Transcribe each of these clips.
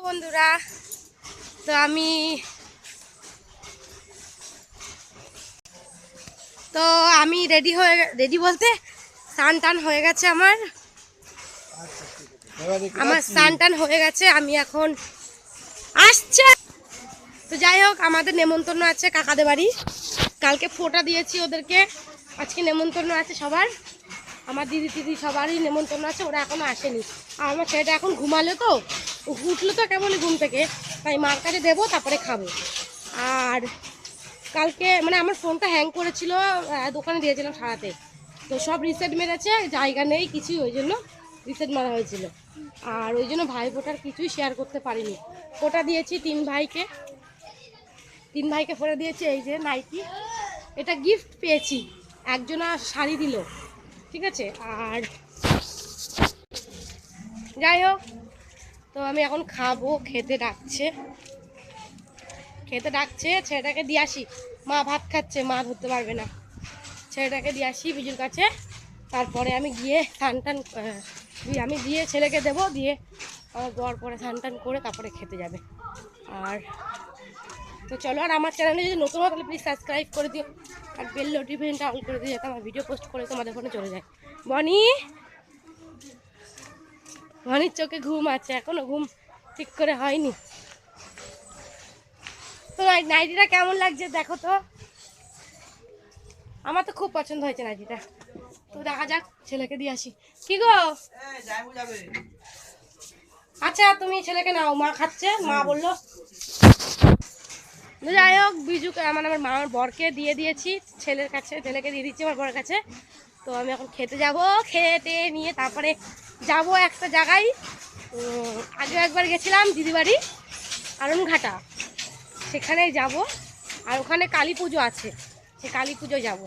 বন্ধুরা, তো আমি রেডি বলতে স্নান টান হয়ে গেছে। আমার স্নান টান হয়ে গেছে। আমি এখন আসছে। তো যাই হোক, আমাদের নেমন্তন্ন আছে কাকাদের বাড়ি। কালকে ফোঁটা দিয়েছি ওদেরকে, আজকে নেমন্তন্ন আছে সবার। আমার দিদি সবারই নেমন্তন্ন আছে, ওরা এখনো আসেনি। আর আমার ছেলেটা এখন ঘুমালো, তো উঠলো তো কেবলই ঘুম থেকে, তাই মার কাছে দেবো, তারপরে খাবো। আর কালকে মানে আমার ফোনটা হ্যাং করেছিল, দোকানে দিয়েছিলাম সারাতে, তো সব রিসেট মেরেছে, জায়গা নেই কিছুই, ওই জন্য রিসেট মারা হয়েছিল। আর ওই জন্য ভাই ফোটার কিছুই শেয়ার করতে পারিনি। ফোটা দিয়েছি তিন ভাইকে ফোটা দিয়েছি। এই যে নাইটি, এটা গিফট পেয়েছি, একজনা শাড়ি দিল, ঠিক আছে। আর যাই হোক, তো আমি এখন খাবো, খেতে ডাকছে, ছেলেটাকে দিয়ে আসি। মা ভাত খাচ্ছে, মা ধরতে পারবে না। ছেলেটাকে দিয়ে আসি বিজুর কাছে, তারপরে আমি গিয়ে স্নান টান আমি দিয়ে ছেলেকে দেবো, দিয়ে আমার বর পরে স্নান টান করে তারপরে খেতে যাবে। আর তো চলো, আর আমার চ্যানেলে যদি নতুন হয় তাহলে প্লিজ সাবস্ক্রাইব করে দিও, আর বেল নোটিফিকেশনটা অন করে দিও, যাতে আমার ভিডিও পোস্ট করে তোমাদের ফোনে চলে যায়। বনির চোখে ঘুম আছে, এখনো ঘুম ঠিক করে হয়নি। তো নাইটিটা কেমন লাগছে দেখো তো, আমার তো খুব পছন্দ হয়েছে নাইটিটা। তো দেখা যাক, ছেলেকে দিয়ে আসি। কি গো, আচ্ছা তুমি ছেলেকে নাও, মা খাচ্ছে, মা বললো। যাই হোক, বিজুকে মানে আমার বরকে দিয়ে দিয়েছি ছেলের কাছে, ছেলেকে দিয়ে দিচ্ছি আমার বরের কাছে। তো আমি এখন খেতে যাব, খেতে নিয়ে তারপরে যাব একটা জায়গায়। আগে একবার গেছিলাম দিদি বাড়ি আরনঘাটা, সেখানেই যাব। আর ওখানে কালী পুজো আছে, সে কালী পুজো যাব।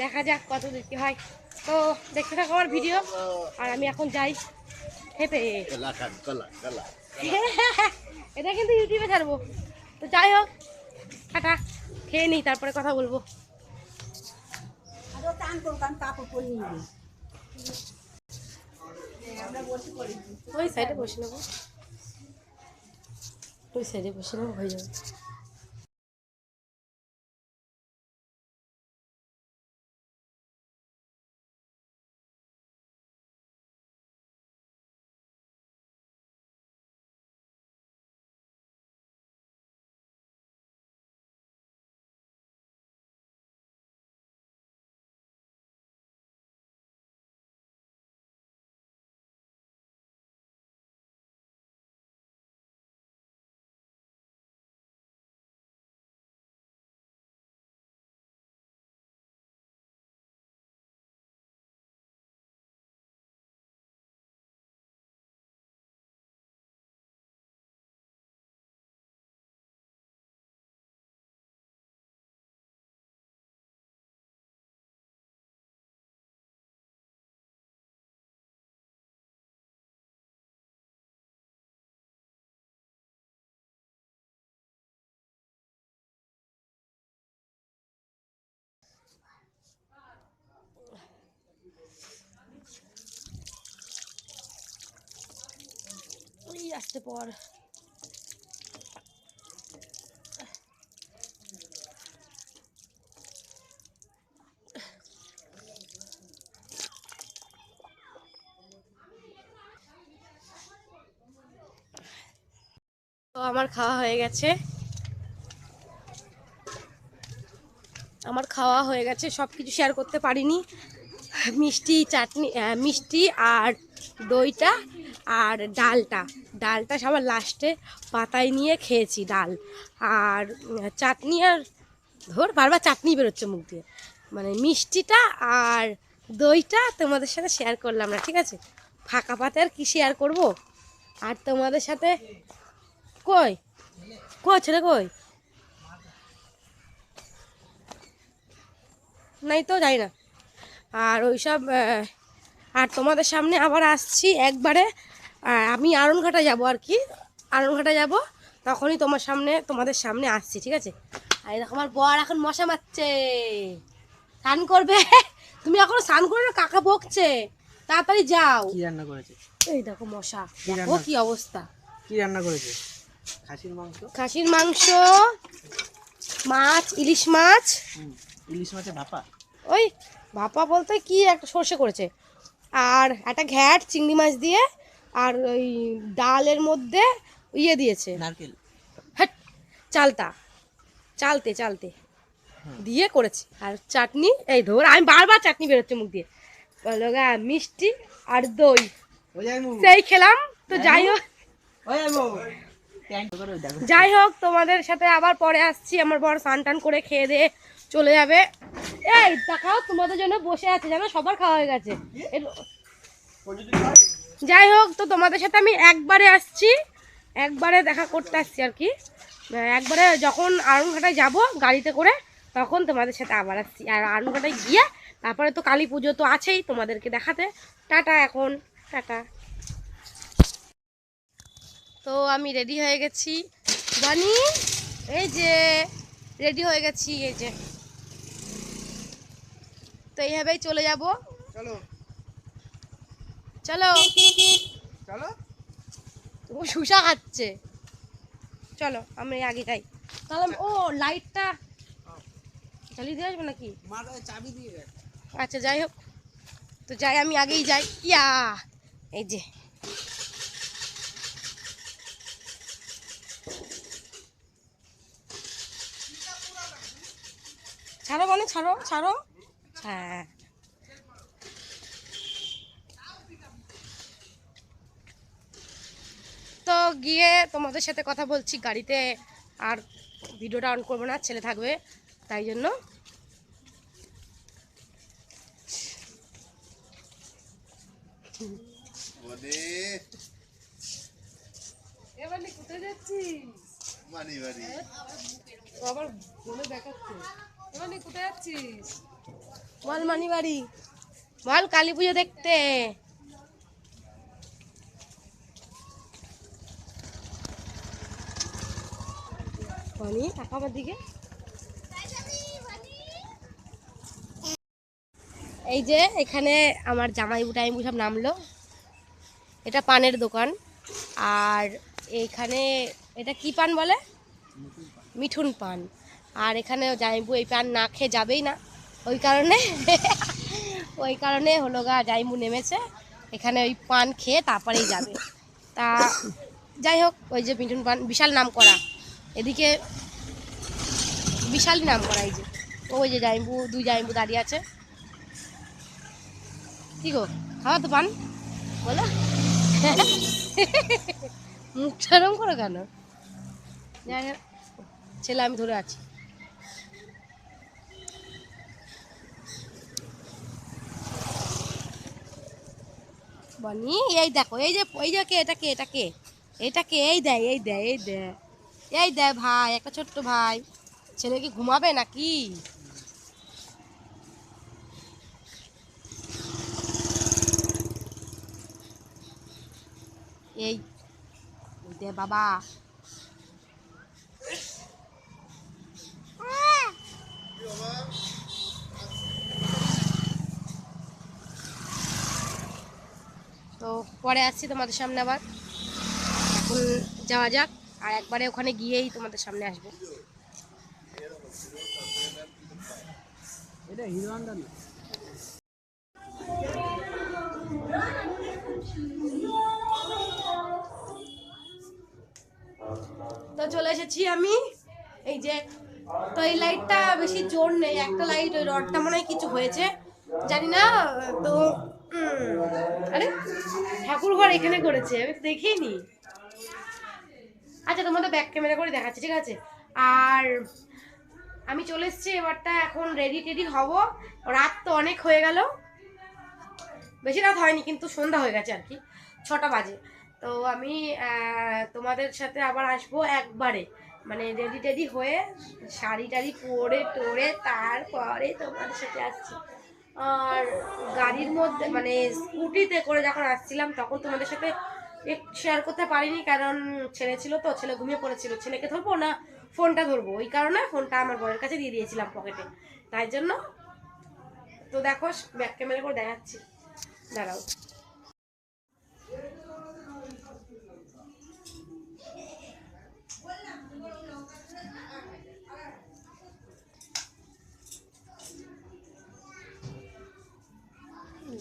দেখা যাক কত দূর কি হয়। তো দেখতে থাকো আমার ভিডিও, আর আমি এখন যাই খেতে। এটা কিন্তু ইউটিউবে ছাড়বো। তো যাই হোক, টাটা, খেয়ে নিই, তারপরে কথা বলবো। ওই সাইডে বসে নেবো, হয়ে যাবে। ওই আসতে পর তো আমার খাওয়া হয়ে গেছে, সব কিছু শেয়ার করতে পারিনি। মিষ্টি চাটনি, মিষ্টি আর দইটা আর ডালটা সবার লাস্টে পাতায় নিয়ে খেয়েছি, ডাল আর চাটনি। আর বারবার চাটনি বেরোচ্ছে মুখ দিয়ে, মানে মিষ্টিটা আর দইটা তোমাদের সাথে শেয়ার করলাম না, ঠিক আছে। ফাঁকা পাতে আর কি শেয়ার করব। আর তোমাদের সাথে কই ছেলে কই নাই তো, যাই না। আর ওইসব, আর তোমাদের সামনে আবার আসছি একবারে। আমি আরনঘাটা যাব আর কি, তখনই তোমাদের সামনে আসছি, ঠিক আছে। আর এরকম আমার বর এখন মশা মারছে, স্নান করবে। তুমি এখনো স্নান করে না, কাকা বকছে, তাড়াতাড়ি যাও। কি রান্না করেছে? এই দেখো মশা, দেখো কি অবস্থা। কি রান্না করেছে? খাসির মাংস, মাছ, ইলিশ মাছ। ইলিশ মাছের ভাপা? ওই ভাপা বলতে কি একটা সর্ষে করেছে, আর একটা ঘ্যাট চিংড়ি মাছ দিয়ে, আর ওই ডালের মধ্যে ইয়ে দিয়েছে, নারকেল। হ্যাঁ, চালতে দিয়ে করেছে। আর চাটনি, এই ধর আমি বারবার চাটনি বেরোচ্ছে মুখ দিয়ে, বলো গা মিষ্টি আর দই, সেই খেলাম। তো যাই হোক তোমাদের সাথে আবার পরে আসছি। আমার বড় স্নান টান করে খেয়ে দিয়ে চলে যাবে। এই দেখাও, তোমাদের জন্য বসে আছে জানো, সবার খাওয়া হয়ে গেছে। যাই হোক, তো তোমাদের সাথে আমি একবারে আসছি, একবারে দেখা করতে আসছি আর কি। একবারে যখন আরুনঘাটায় যাব গাড়িতে করে, তখন তোমাদের সাথে আবার আসছি। আর আরুনঘাটায় গিয়ে তারপরে তো কালী পুজো তো আছেই তোমাদেরকে দেখাতে। টাটা, এখন টাটা। তো আমি রেডি হয়ে গেছি বানি, এই যে রেডি হয়ে গেছি, এই যে। তো এইভাবেই চলে যাব। চলো চলো চলো, ও শুষা খাচ্ছে। চলো আমি আগে যাই তাহলে। ও লাইটটা জ্বালিয়ে দিয়ে আসবে নাকি? চাবি দিয়ে গেছে। আচ্ছা যাই হোক, তো যাই, আমি আগেই যাই। ইয়া, এই যে ছাড়ো মানে, ছাড়ো ছাড়ো, হ্যাঁ। তো গিয়ে তোমাদের সাথে কথা বলছি গাড়িতে, আর ভিডিওটা অন করবো না, ছেলে থাকবে তাই জন্য। কোথায় যাচ্ছিস? আবার ফোনে দেখাচ্ছে। কোথায় যাচ্ছিস? বল মানি বাড়ি, বল কালী পুজো দেখতে। মানি টাকা আমার দিকে। এই যে এখানে আমার জামাইবু টাইমবু সব নামলো। এটা পানের দোকান। আর এইখানে এটা কি পান বলে? মিঠুন পান। আর এখানে জামাইবু এই পান না খেয়ে যাবেই না, ওই কারণে ওই কারণে হলো গা জামাইবু নেমেছে এখানে ওই পান খেয়ে তারপরেই যাবে। তা যাই হোক, ওই যে মিঠুন পান বিশাল নাম করা, এদিকে বিশাল নাম করা। এই যে ওই যে জামাইবু, দুই জামাইবু দাঁড়িয়ে আছে। কি গো, খাওয়া তো পান বলো। মুখ সারম করো কেন? যাই হোক, ছেলে আমি ধরে আছি। বনি এই দেখো, এই যে কে, এটা কে, এটা কে, এটা কে, এই দেয় এই দেয় এই দেয় এই দেয় ভাই, একটা ছোট্ট ভাই। ছেলে কি ঘুমাবে নাকি? এই দে বাবা। তো পরে আসছি তোমাদের সামনে আবার, এখন যাওয়া যাক। আর একবারে ওখানে গিয়েই তোমাদের সামনে আসবো। এটা হিরো হন্ডা না? তো চলে এসেছি আমি, এই যে। তো এই লাইটটা বেশি জোর নেই, একটা লাইট, ওই রডটা মনে হয় কিছু হয়েছে জানি না। তো আরে ঠাকুর ঘর এখানে করেছে, আমি দেখিনি। আচ্ছা তোমাদের ব্যাক ক্যামেরা করে দেখাচ্ছি, ঠিক আছে। আর আমি চলে এসেছি এবারটা, এখন রেডি টেডি হব। রাত তো অনেক হয়ে গেল, বেশি রাত হয়নি কিন্তু সন্ধ্যা হয়ে গেছে আর কি, 6টা বাজে। তো আমি তোমাদের সাথে আবার আসবো একবারে, মানে রেডি টেডি হয়ে শাড়ি টাড়ি পরে টোরে তারপরে তোমাদের সাথে আসছি। আর গাড়ির মধ্যে মানে স্কুটিতে করে যখন আসছিলাম তখন তোমাদের সাথে শেয়ার করতে পারিনি, কারণ ছেলে ছিল তো, ছেলে ঘুমিয়ে পড়েছিল। ছেলেকে ধরবো না ফোনটা ধরবো, ওই কারণে ফোনটা আমার বরের কাছে দিয়ে দিয়েছিলাম পকেটে, তাই জন্য। তো দেখো ব্যাক ক্যামেরা করে দেখাচ্ছি, দাঁড়াও।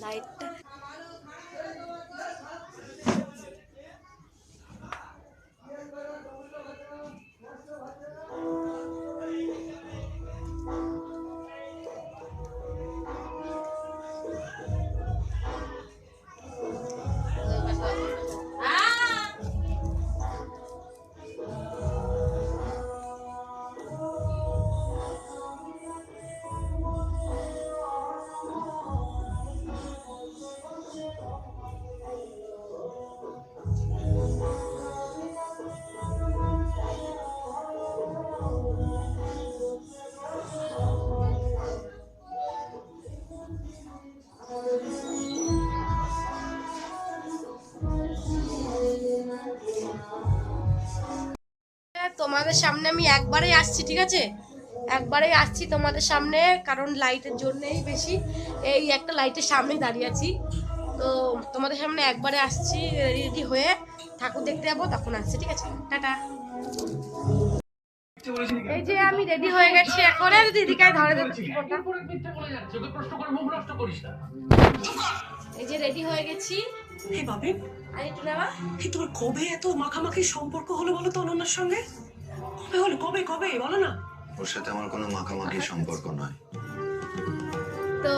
লাইটটা তোমাদের সামনে আমি একবারেই আসছি, ঠিক আছে? একবারেই আসছি তোমাদের সামনে, কারণ লাইটের জন্যই বেশি এই একটা লাইটের সামনেই দাঁড়িয়ে আছি। তো তোমাদের সামনে একবারে আসছি, রেডি হয়ে ঠাকুর দেখতে যাবো, তখন আসছি, ঠিক আছে? টাটা। এই যে আমি রেডি হয়ে গেছি এখন। দিদিকে ধরে এই যে রেডি হয়ে গেছি। তোমার কবে এত মাখামাখি সম্পর্ক হলো বলো তো অনন্যার সঙ্গে? কবে হলো? কবে কবে বলো না। ওর সাথে আমার কোনো মাখামাখি সম্পর্ক নয়। তো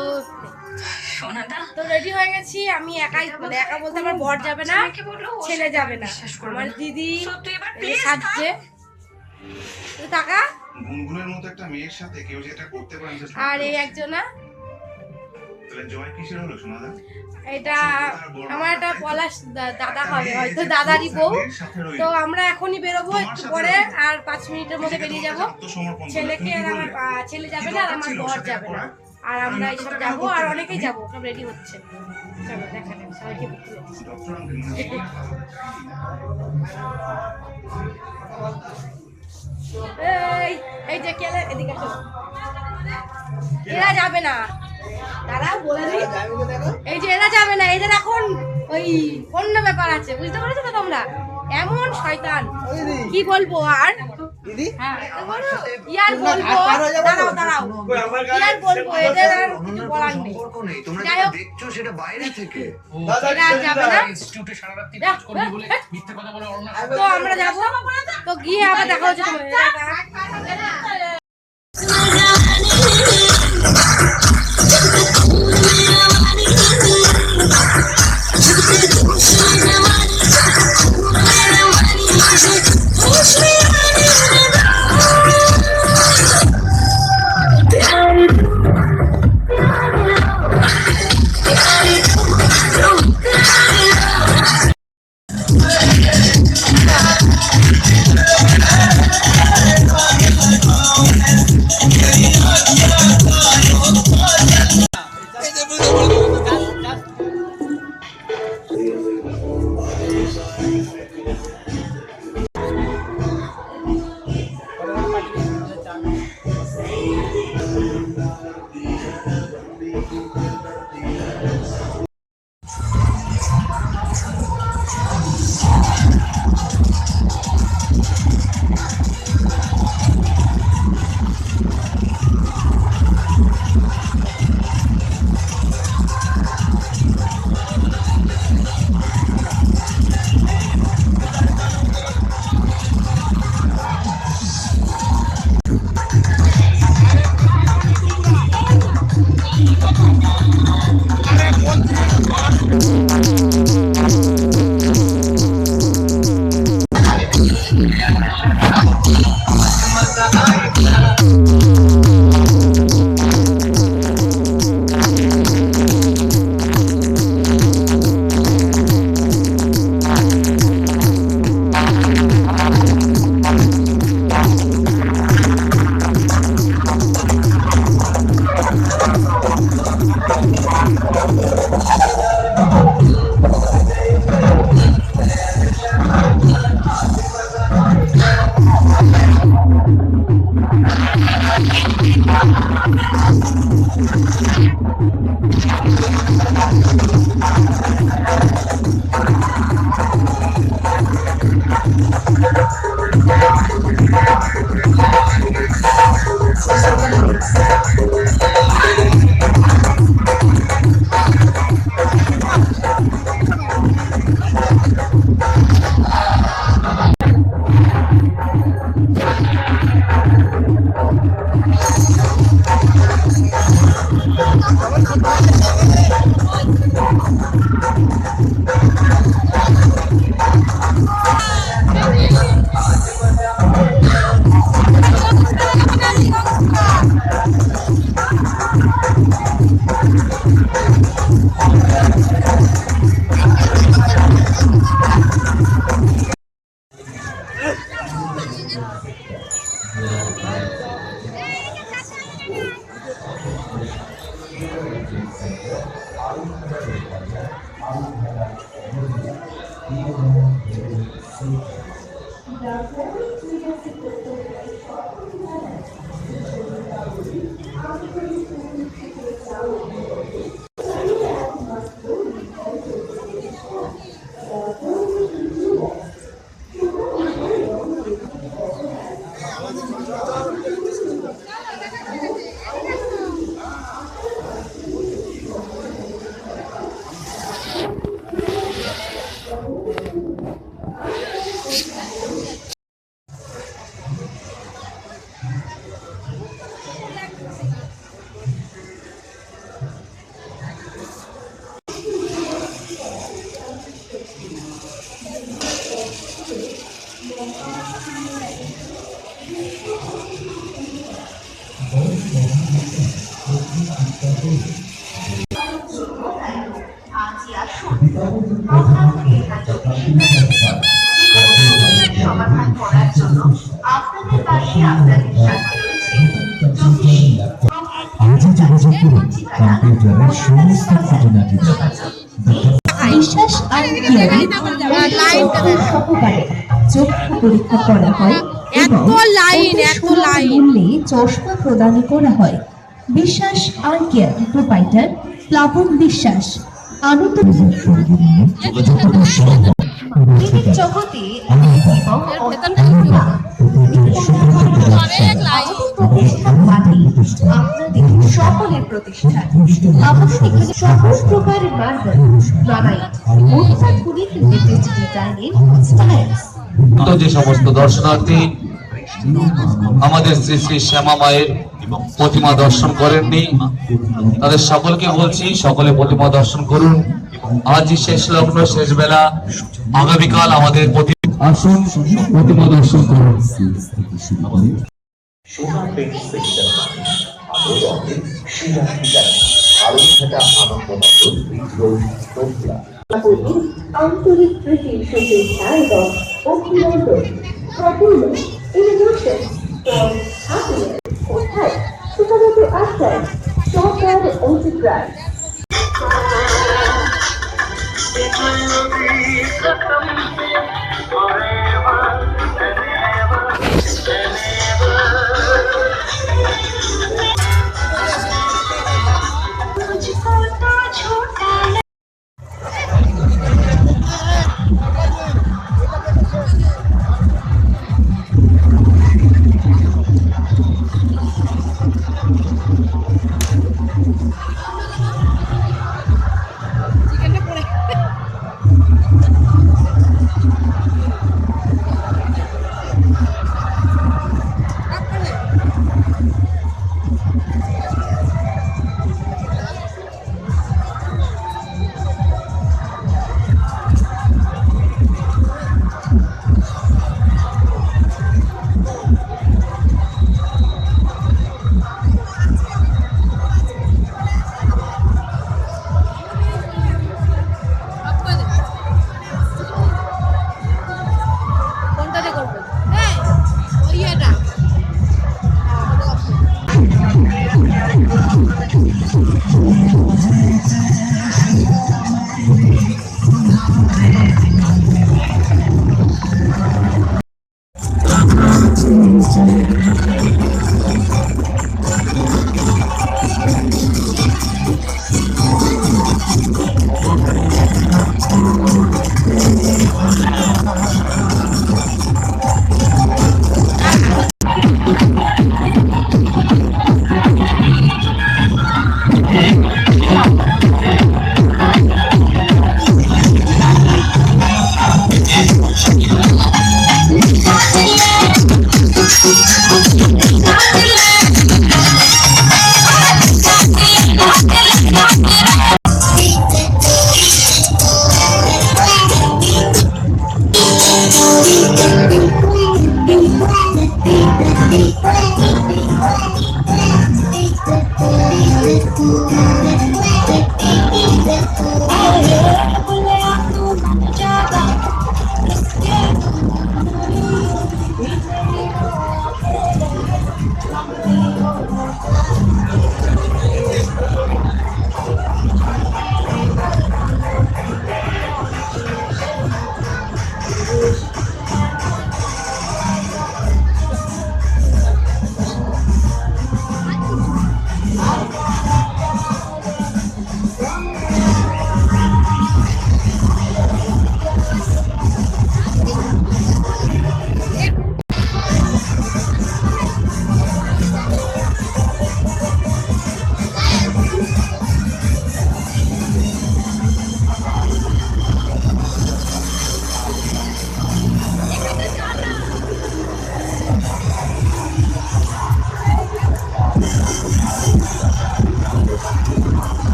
সোনাদা তো রেডি হয়ে গেছি আমি একাই, মানে একা বলতে আমার বর যাবে না, ছেলে যাবে না, আমার দিদি সাজছে। টাকা গুনগুনের মতো একটা মেয়ের সাথে কেউ যেটা করতে পারে আর এই একজনা, তাহলে জয় কিসের হলো সোনাদা? এটা আমার একটা পলাশ দাদা হবে, হয়তো দাদারই বউ। তো আমরা এখনই বেরোবো, একটু পরে আর 5 মিনিটের মধ্যে বেরিয়ে যাবো। ছেলেকে আর আমার ছেলে যাবে না, আর আমার বর যাবে না, আর আমরা এইসব যাবো, আর অনেকেই যাবো, সব রেডি হচ্ছে। চলো দেখা যাক সবাইকে। এই যে কেলে এদিকে আসো, এরা যাবে না, দাঁড়াও বলে দিই। এই যে এরা যাবে না, এদের এখন ওই অন্য ব্যাপার আছে, বুঝতে পারছো তো তোমরা? এমন শয়তান কি বলবো আর দিদি হ্যাঁ ইয়ার বলবো, দাঁড়াও দাঁড়াও, ইয়ার বলবো, এদের আর কিছু বলার নেই। সম্পর্ক নেই, তোমরা যাই যেটা হোক, দেখছো সেটা বাইরে থেকে। এরা যাবে না, ইনস্টিটিউটে সারা রাত্রি কাজ করবি বলে মিথ্যে কথা বলে অন্য তো আমরা যাবো। তো গিয়ে আবার দেখা হচ্ছে তোমাদের। সমাধান করার জন্য আপনাদের পাশে আপনাদের সাথে রয়েছে আজই যোগাযোগ করুন কম্পিউটারের সমস্ত খুঁটিনাটি বিশ্বাস আর কেয়ারে সহকারে চক্ষু পরীক্ষা করা হয় এবং মূল্যে চশমা প্রদান করা হয়। বিশ্বাস আর কেয়ার প্রোপাইটার প্লাবন বিশ্বাস আনন্দ বিবিধ জগতে এবং প্রতিষ্ঠান মানে আপনাদের সকলের প্রতিষ্ঠান। আমাদের এখানে সকল প্রকার মার্বেল, গ্রানাইট, অত্যাধুনিক লেটেস্ট ডিজাইনের স্টাইলস। যে সমস্ত দর্শনার্থী আমাদের শ্রী শ্রী শ্যামা মায়ের প্রতিমা দর্শন করেননি, তাদের সকলকে বলছি সকলে প্রতিমা দর্শন করুন। আজই শেষ লগ্ন, শেষ বেলা, আগামীকাল আমাদের আসুন প্রতিমা দর্শন করুন। আন্তরিক প্রীতির শুভেচ্ছা এবং অভিনন্দন। সম্পূর্ণ ইনোভেশন ফর হ্যাপিনেস কোথায় শুধুমাত্র আশ্রয় সরকার এন্টারপ্রাইজ।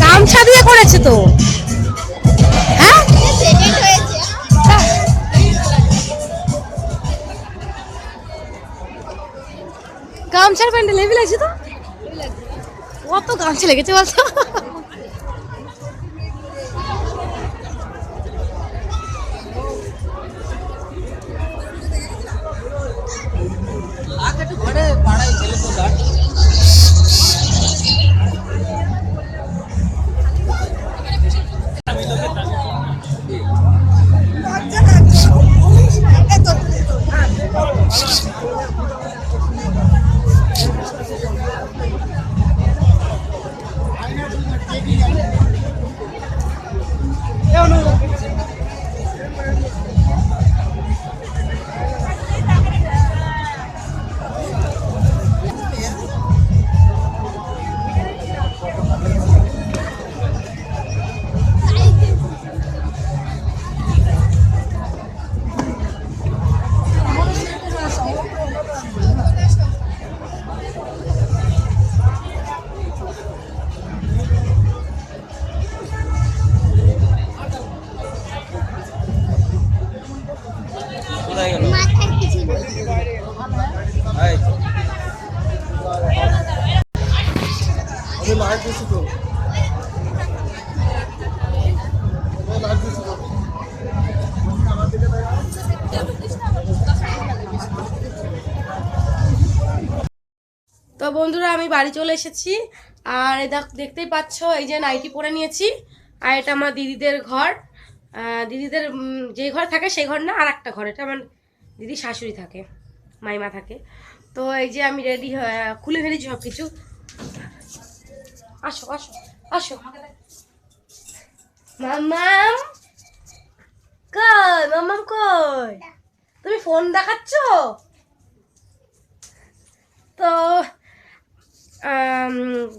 গামছা দিয়ে করেছে তো, হ্যাঁ গামছার প্যান্ডেল হেভি লাগছে তো, কত গামছা লেগেছে বলতো। তো বন্ধুরা আমি বাড়ি চলে এসেছি, আর দেখতেই পাচ্ছ এই যে নাইটি পরে নিয়েছি, আর এটা আমার দিদিদের ঘর। দিদিদের যে ঘর থাকে সেই ঘর না, আর একটা ঘর, এটা আমার দিদি শাশুড়ি থাকে, মাইমা থাকে। তো এই যে আমি রেডি খুলে ফেলেছি সব কিছু। আসো আসো আসো মাম্মাম কই, মাম্মাম কই, তুমি ফোন দেখাচ্ছ তো।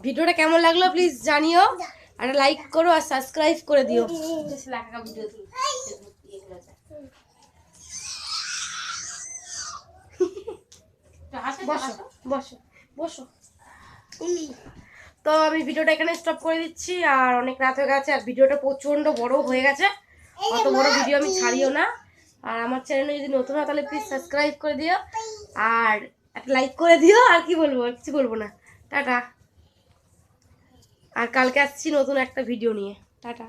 ভিডিওটা কেমন লাগলো প্লিজ জানিও, আর লাইক করো আর সাবস্ক্রাইব করে দিও। বসো বসো বসো। তো আমি ভিডিওটা এখানে স্টপ করে দিচ্ছি, আর অনেক রাত হয়ে গেছে, আর ভিডিওটা প্রচন্ড বড় হয়ে গেছে, অত বড় ভিডিও আমি ছাড়িও না। আর আমার চ্যানেলে যদি নতুন হয় তাহলে প্লিজ সাবস্ক্রাইব করে দিও, আর একটা লাইক করে দিও। আর কি বলবো, কিছু বলবো না, টাটা। আর কালকে আসছি নতুন একটা ভিডিও নিয়ে, টাটা।